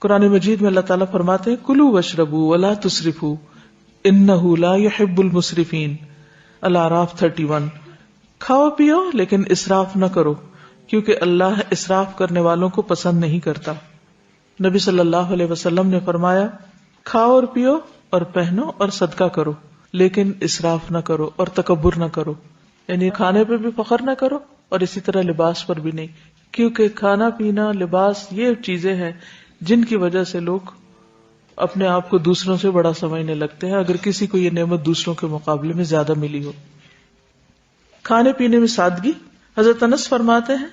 قرآن مجید میں اللہ تعالیٰ فرماتے ہیں کلوا واشربوا ولا تسرفوا انہ لا يحب المسرفین، الاعراف 31۔ کھاؤ پیو لیکن اسراف نہ کرو کیونکہ اللہ اسراف کرنے والوں کو پسند نہیں کرتا۔ نبی صلی اللہ علیہ وسلم نے فرمایا کھاؤ اور پیو اور پہنو اور صدقہ کرو لیکن اسراف نہ کرو اور تکبر نہ کرو، یعنی کھانے پہ بھی فخر نہ کرو اور اسی طرح لباس پر بھی نہیں، کیونکہ کھانا پینا لباس یہ چیزیں ہیں جن کی وجہ سے لوگ اپنے آپ کو دوسروں سے بڑا سمجھنے لگتے ہیں، اگر کسی کو یہ نعمت دوسروں کے مقابلے میں زیادہ ملی ہو۔ کھانے پینے میں سادگی۔ حضرت انس فرماتے ہیں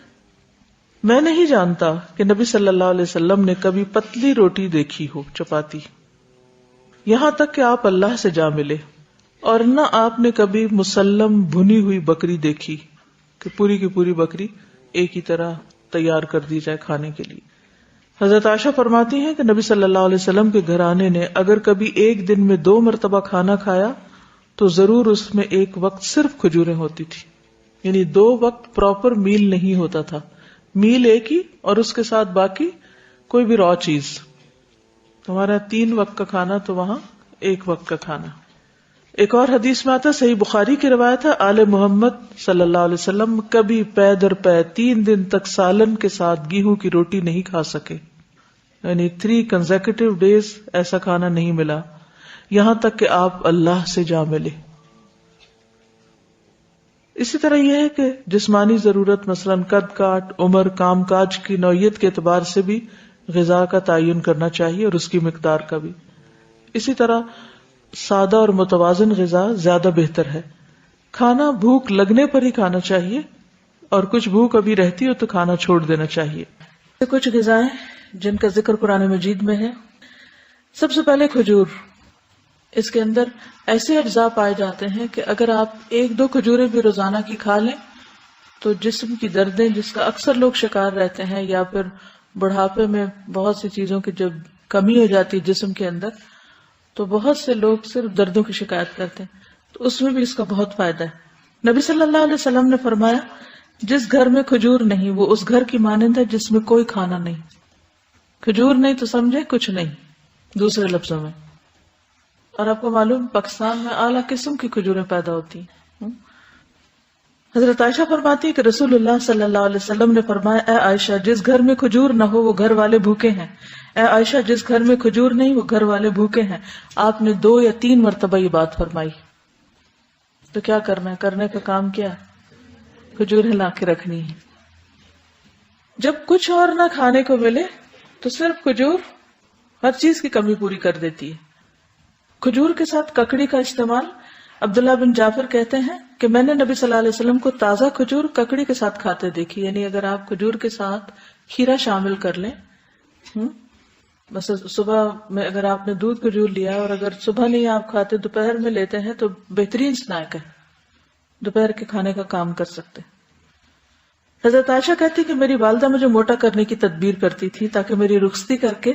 میں نہیں جانتا کہ نبی صلی اللہ علیہ وسلم نے کبھی پتلی روٹی دیکھی ہو، چپاتی، یہاں تک کہ آپ اللہ سے جا ملے، اور نہ آپ نے کبھی مسلم بھنی ہوئی بکری دیکھی کہ پوری کی پوری بکری ایک ہی طرح تیار کر دی جائے کھانے کے لیے۔ حضرت عائشہ فرماتی ہیں کہ نبی صلی اللہ علیہ وسلم کے گھرانے نے اگر کبھی ایک دن میں 2 مرتبہ کھانا کھایا تو ضرور اس میں ایک وقت صرف کھجوریں ہوتی تھی، یعنی 2 وقت پراپر میل نہیں ہوتا تھا، میل ایک ہی اور اس کے ساتھ باقی کوئی بھی را چیز۔ ہمارا 3 وقت کا کھانا تو وہاں 1 وقت کا کھانا۔ ایک اور حدیث میں آتا، صحیح بخاری کی روایت ہے، آل محمد صلی اللہ علیہ وسلم کبھی پے در پے 3 دن تک سالن کے ساتھ گیہوں کی روٹی نہیں کھا سکے، یعنی 3 کنزیکٹیو ڈیز ایسا کھانا نہیں ملا، یہاں تک کہ آپ اللہ سے جا ملے۔ اسی طرح یہ ہے کہ جسمانی ضرورت مثلا قد کاٹ، عمر، کام کاج کی نوعیت کے اعتبار سے بھی غذا کا تعین کرنا چاہیے اور اس کی مقدار کا بھی۔ اسی طرح سادہ اور متوازن غذا زیادہ بہتر ہے۔ کھانا بھوک لگنے پر ہی کھانا چاہیے، اور کچھ بھوک ابھی رہتی ہو تو کھانا چھوڑ دینا چاہیے۔ کچھ غذائیں جن کا ذکر قرآن مجید میں ہے، سب سے پہلے کھجور۔ اس کے اندر ایسے اجزاء پائے جاتے ہیں کہ اگر آپ 1-2 کھجوریں بھی روزانہ کی کھا لیں تو جسم کی دردیں جس کا اکثر لوگ شکار رہتے ہیں، یا پھر بڑھاپے میں بہت سی چیزوں کی جب کمی ہو جاتی ہے جسم کے اندر، تو بہت سے لوگ صرف دردوں کی شکایت کرتے ہیں، تو اس میں بھی اس کا بہت فائدہ ہے۔ نبی صلی اللہ علیہ وسلم نے فرمایا جس گھر میں کھجور نہیں وہ اس گھر کی مانند ہے جس میں کوئی کھانا نہیں۔ کھجور نہیں تو سمجھے کچھ نہیں، دوسرے لفظوں میں۔ اور آپ کو معلوم پاکستان میں اعلیٰ قسم کی کھجوریں پیدا ہوتی ہیں۔ حضرت عائشہ فرماتی ہے کہ رسول اللہ صلی اللہ علیہ وسلم نے فرمایا اے عائشہ جس گھر میں کھجور نہ ہو وہ گھر والے بھوکے ہیں، اے عائشہ جس گھر میں کھجور نہیں وہ گھر والے بھوکے ہیں۔ آپ نے 2 یا 3 مرتبہ یہ بات فرمائی۔ تو کیا کرنا ہے؟ کرنے کا کام کیا ہے؟ کھجوریں لا کے رکھنی ہے۔ جب کچھ اور نہ کھانے کو ملے تو صرف کھجور ہر چیز کی کمی پوری کر دیتی ہے۔ کھجور کے ساتھ ککڑی کا استعمال، عبداللہ بن جعفر کہتے ہیں کہ میں نے نبی صلی اللہ علیہ وسلم کو تازہ کھجور ککڑی کے ساتھ کھاتے دیکھی، یعنی اگر آپ کھجور کے ساتھ کھیرا شامل کر لیں، بس صبح میں اگر آپ نے دودھ کھجور لیا اور اگر صبح نہیں آپ کھاتے دوپہر میں لیتے ہیں تو بہترین سنیک ہے، دوپہر کے کھانے کا کام کر سکتے۔ حضرت عائشہ کہتی کہ میری والدہ مجھے موٹا کرنے کی تدبیر کرتی تھی تاکہ میری رخصتی کر کے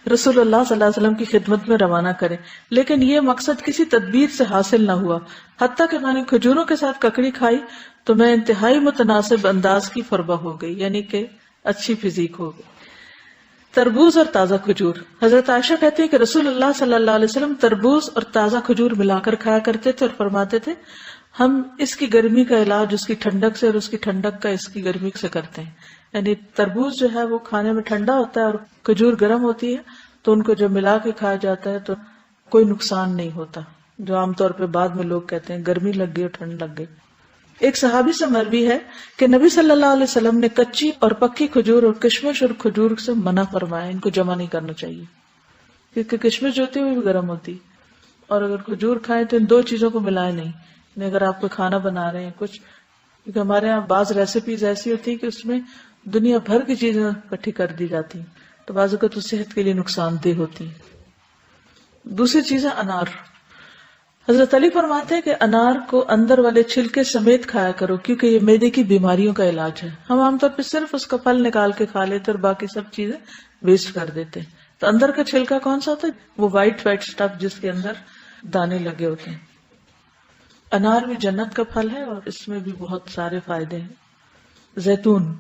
رسول اللہ صلی اللہ علیہ وسلم کی خدمت میں روانہ کرے، لیکن یہ مقصد کسی تدبیر سے حاصل نہ ہوا، حتیٰ کہ میں نے کھجوروں کے ساتھ ککڑی کھائی تو میں انتہائی متناسب انداز کی فربہ ہو گئی، یعنی کہ اچھی فزیک ہو گئی۔ تربوز اور تازہ کھجور۔ حضرت عائشہ کہتی ہے کہ رسول اللہ صلی اللہ علیہ وسلم تربوز اور تازہ کھجور ملا کر کھایا کرتے تھے اور فرماتے تھے ہم اس کی گرمی کا علاج اس کی ٹھنڈک سے اور اس کی ٹھنڈک کا اس کی گرمی سے کرتے ہیں، یعنی تربوز جو ہے وہ کھانے میں ٹھنڈا ہوتا ہے اور کھجور گرم ہوتی ہے، تو ان کو جب ملا کے کھایا جاتا ہے تو کوئی نقصان نہیں ہوتا، جو عام طور پہ بعد میں لوگ کہتے ہیں گرمی لگ گئی اور ٹھنڈ لگ گئی۔ ایک صحابی سے مروی ہے کہ نبی صلی اللہ علیہ وسلم نے کچی اور پکی کھجور اور کشمش اور کھجور سے منع فرمایا، ان کو جمع نہیں کرنا چاہیے، کیونکہ کشمش جو ہوتی ہے وہ بھی گرم ہوتی، اور اگر کھجور کھائیں تو ان 2 چیزوں کو ملائے نہیں۔ اگر آپ کو کھانا بنا رہے ہیں کچھ، کیونکہ ہمارے یہاں بعض ریسیپیز ایسی ہوتی ہیں کہ اس میں دنیا بھر کی چیزیں اکٹھی کر دی جاتی ہیں، تو بعض اوقات صحت کے لیے نقصان دہ ہوتی ہیں۔ دوسری چیز ہے انار۔ حضرت علی فرماتے ہیں کہ انار کو اندر والے چھلکے سمیت کھایا کرو کیونکہ یہ معدے کی بیماریوں کا علاج ہے۔ ہم عام طور پہ صرف اس کا پھل نکال کے کھا لیتے اور باقی سب چیزیں ویسٹ کر دیتے ہیں، تو اندر کا چھلکا کون سا ہوتا ہے؟ وہ وائٹ سٹف جس کے اندر دانے لگے ہوتے ہیں۔ انار بھی جنت کا پھل ہے اور اس میں بھی بہت سارے فائدے ہیں۔ زیتون،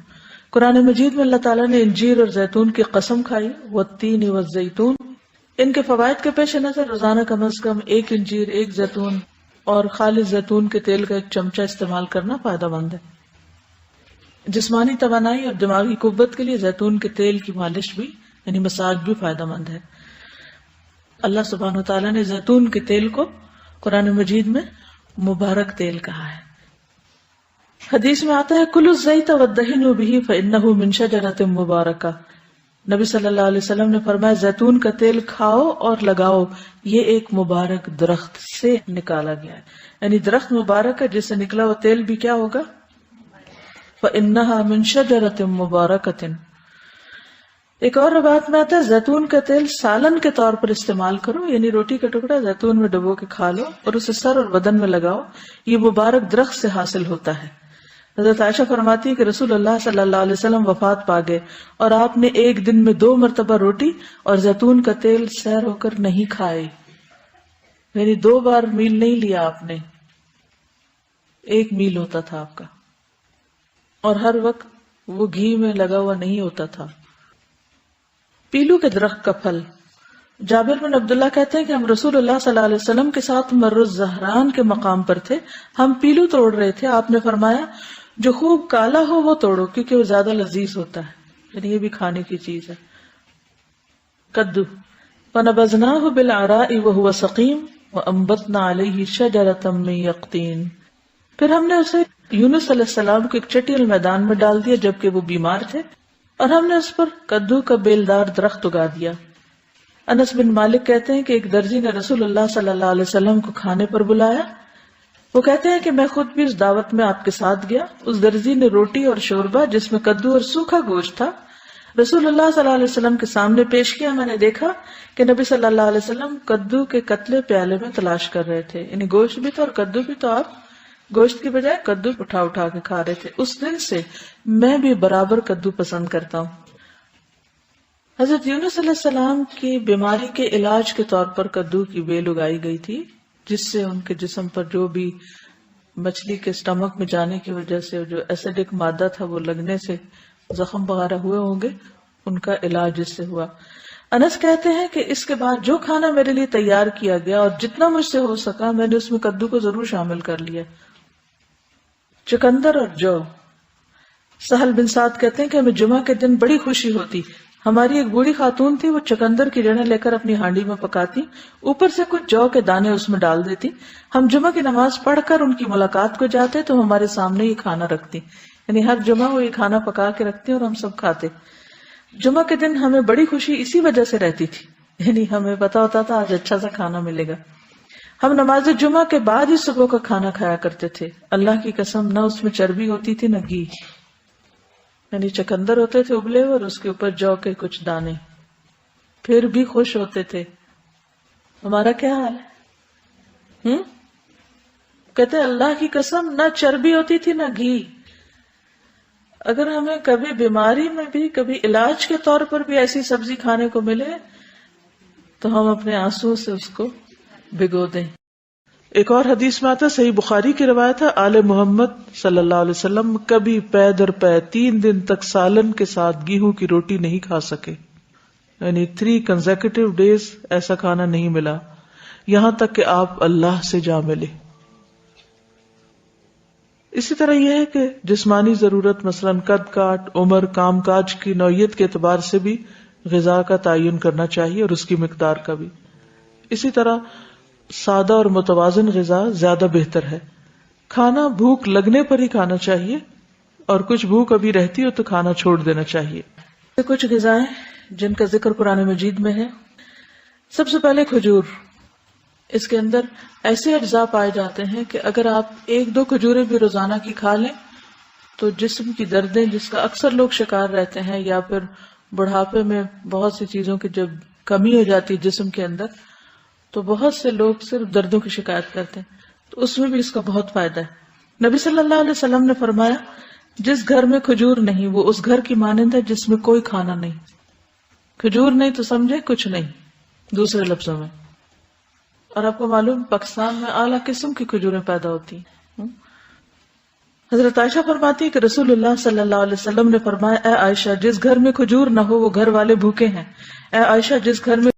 قرآن مجید میں اللہ تعالیٰ نے انجیر اور زیتون کی قسم کھائی، والتین والزیتون. ان کے فوائد کے پیش نظر روزانہ کم از کم ایک انجیر، ایک زیتون اور خالص زیتون کے تیل کا ایک چمچہ استعمال کرنا فائدہ مند ہے. جسمانی توانائی اور دماغی قوت کے لیے زیتون کے تیل کی مالش بھی یعنی مساج بھی فائدہ مند ہے. اللہ سبحانہ وتعالیٰ نے زیتون کے تیل کو قرآن مجید میں مبارک تیل کہا ہے. حدیث میں آتا ہے کلوا الزیت وادہنوا بہ فانہ من شجرۃ مبارکہ. نبی صلی اللہ علیہ وسلم نے فرمایا زیتون کا تیل کھاؤ اور لگاؤ، یہ ایک مبارک درخت سے نکالا گیا ہے. یعنی درخت مبارک ہے، جس سے نکلا وہ تیل بھی کیا ہوگا؟ فإنها من شجرۃ مبارکۃ. ایک اور روایت میں آتا ہے زیتون کا تیل سالن کے طور پر استعمال کرو، یعنی روٹی کا ٹکڑا زیتون میں ڈبو کے کھا لو اور اسے سر اور بدن میں لگاؤ، یہ مبارک درخت سے حاصل ہوتا ہے. حضرت عائشہ فرماتی ہے کہ رسول اللہ صلی اللہ علیہ وسلم وفات پا گئے اور آپ نے ایک دن میں 2 مرتبہ روٹی اور زیتون کا تیل سیر ہو کر نہیں کھائے، یعنی 2 بار میل نہیں لیا آپ نے، 1 میل ہوتا تھا آپ کا، اور ہر وقت وہ گھی میں لگا ہوا نہیں ہوتا تھا. پیلو کے درخت کا پھل. جابر بن عبداللہ کہتے ہیں کہ ہم رسول اللہ صلی اللہ علیہ وسلم کے ساتھ مر الزہران کے مقام پر تھے، ہم پیلو توڑ رہے تھے. آپ نے فرمایا جو خوب کالا ہو وہ توڑو کیونکہ وہ زیادہ لذیذ ہوتا ہے، یعنی یہ بھی کھانے کی چیز ہے. کدو. فنبذناہ بالعراء وہو سقیم وانبتنا علیہ شجرۃ من یقطین. پھر ہم نے اسے یونس علیہ السلام کو ایک چٹیل میدان میں ڈال دیا جبکہ وہ بیمار تھے، اور ہم نے اس پر کدو کا بیلدار درخت اگا دیا. انس بن مالک کہتے ہیں کہ ایک درزی نے رسول اللہ صلی اللہ علیہ وسلم کو کھانے پر بلایا. وہ کہتے ہیں کہ میں خود بھی اس دعوت میں آپ کے ساتھ گیا. اس درزی نے روٹی اور شوربہ جس میں کدو اور سوکھا گوشت تھا رسول اللہ صلی اللہ علیہ وسلم کے سامنے پیش کیا. میں نے دیکھا کہ نبی صلی اللہ علیہ وسلم کدو کے قتلے پیالے میں تلاش کر رہے تھے، یعنی گوشت بھی تھا اور کدو بھی، تو آپ گوشت کی بجائے کدو اٹھا اٹھا کے کھا رہے تھے. اس دن سے میں بھی برابر کدو پسند کرتا ہوں. حضرت یونس علیہ السلام کی بیماری کے علاج کے طور پر کدو کی بیل اگائی گئی تھی، جس سے ان کے جسم پر جو بھی مچھلی کے اسٹمک میں جانے کی وجہ سے جو ایسیڈک مادہ تھا وہ لگنے سے زخم وغیرہ ہوئے ہوں گے، ان کا علاج اس سے ہوا. انس کہتے ہیں کہ اس کے بعد جو کھانا میرے لیے تیار کیا گیا اور جتنا مجھ سے ہو سکا میں نے اس میں کدو کو ضرور شامل کر لیا. چقندر اور جو. سہل بن سعد کہتے ہیں کہ ہمیں جمعہ کے دن بڑی خوشی ہوتی. ہماری ایک بوڑھی خاتون تھی، وہ چقندر کی جڑیں لے کر اپنی ہانڈی میں پکاتی، اوپر سے کچھ جو کے دانے اس میں ڈال دیتی. ہم جمعہ کی نماز پڑھ کر ان کی ملاقات کو جاتے تو ہمارے سامنے یہ کھانا رکھتی، یعنی ہر جمعہ وہ یہ کھانا پکا کے رکھتی اور ہم سب کھاتے. جمعہ کے دن ہمیں بڑی خوشی اسی وجہ سے رہتی تھی، یعنی ہمیں پتا ہوتا تھا آج اچھا سا کھانا ملے گا. ہم نماز جمعہ کے بعد ہی صبح کا کھانا کھایا کرتے تھے. اللہ کی قسم نہ اس میں چربی ہوتی تھی نہ گھی، یعنی چقندر ہوتے تھے ابلے اور اس کے اوپر جو کے کچھ دانے، پھر بھی خوش ہوتے تھے. ہمارا کیا حال ہے؟ کہتے اللہ کی قسم نہ چربی ہوتی تھی نہ گھی. اگر ہمیں کبھی بیماری میں بھی کبھی علاج کے طور پر بھی ایسی سبزی کھانے کو ملے تو ہم اپنے آنسو سے اس کو بھگو دیں. ایک اور حدیث میں آتا، صحیح بخاری کی روایت ہے، آل محمد صلی اللہ علیہ وسلم کبھی پے در پے 3 دن تک سالن کے ساتھ گیہوں کی روٹی نہیں کھا سکے، یعنی 3 کنزیکٹیو ڈیز ایسا کھانا نہیں ملا یہاں تک کہ آپ اللہ سے جا ملے. اسی طرح یہ ہے کہ جسمانی ضرورت مثلاً قد کاٹ، عمر، کام کاج کی نوعیت کے اعتبار سے بھی غذا کا تعین کرنا چاہیے اور اس کی مقدار کا بھی. اسی طرح سادہ اور متوازن غذا زیادہ بہتر ہے. کھانا بھوک لگنے پر ہی کھانا چاہیے اور کچھ بھوک ابھی رہتی ہو تو کھانا چھوڑ دینا چاہیے. کچھ غذائیں جن کا ذکر قرآن مجید میں ہے. سب سے پہلے کھجور. اس کے اندر ایسے اجزاء پائے جاتے ہیں کہ اگر آپ 1-2 کھجوریں بھی روزانہ کی کھا لیں تو جسم کی دردیں جس کا اکثر لوگ شکار رہتے ہیں، یا پھر بڑھاپے میں بہت سی چیزوں کی جب کمی ہو جاتی ہے جسم کے اندر تو بہت سے لوگ صرف دردوں کی شکایت کرتے ہیں، تو اس میں بھی اس کا بہت فائدہ ہے. نبی صلی اللہ علیہ وسلم نے فرمایا جس گھر میں کھجور نہیں وہ اس گھر کی مانند ہے جس میں کوئی کھانا نہیں. کھجور نہیں تو سمجھے کچھ نہیں دوسرے لفظوں میں. اور آپ کو معلوم پاکستان میں اعلیٰ قسم کی کھجوریں پیدا ہوتی ہیں. حضرت عائشہ فرماتی ہے کہ رسول اللہ صلی اللہ علیہ وسلم نے فرمایا، اے عائشہ جس گھر میں کھجور نہ ہو وہ گھر والے بھوکے ہیں، اے عائشہ جس گھر میں